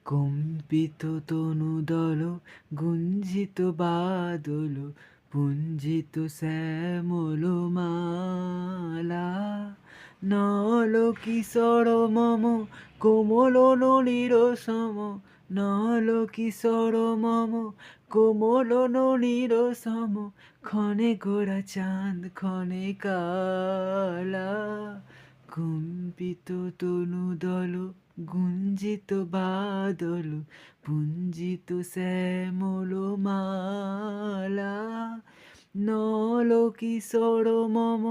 কম্পিত তনুদল গুঞ্জিত বাদল পুঞ্জিত শ্যামল মালা নল কিশোর মম কোমল নলির সম নল কিশোর মম কোমল নলির সম ক্ষণে গোরা চাঁদ ক্ষণে কালা কম্পিত তনুদল গুঞ্জিত বাদল পুঞ্জিত শ্যামল মালা নল কিশোর মম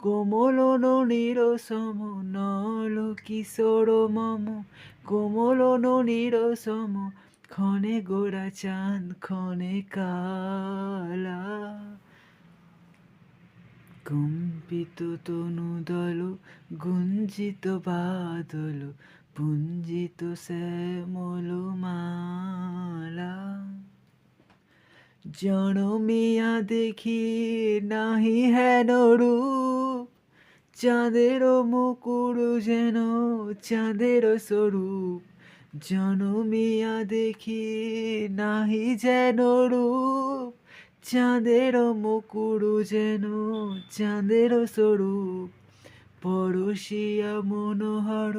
কোমল নলির সম নল কিশোর মম কোমল নলির সম ক্ষণে গোরা চাঁদ ক্ষণে কালা কম্পিত তনুদল গুঞ্জিত বাদল পুঞ্জিত শ্যামল মালা জনমিয়া দেখি নাহি হেন রূপ চাঁদের মুকুর যেন চাঁদের স্বরূপ জনমিয়া দেখি নাহি যেন রূপ চাঁদের মুকুর যেন চাঁদের স্বরূপ পরশিয়া মনোহর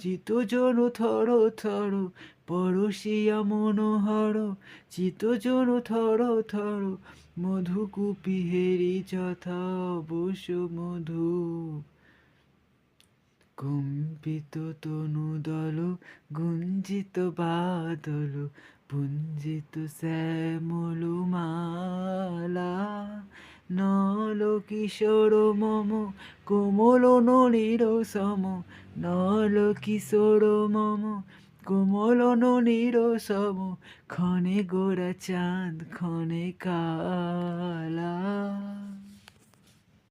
চিত জন থর থর পরশিয়া মনোহর চিত জন থর থর মধুকূপি হেরি যথা বস মধু কম্পিত তনুদল গুঞ্জিত বাদল পুঞ্জিত শ্যামল মালা নল কিশোর মম কোমল নলির সম নল কিশোর মম কোমল নলির সম ক্ষণে গোরা চাঁদ ক্ষণে কালা।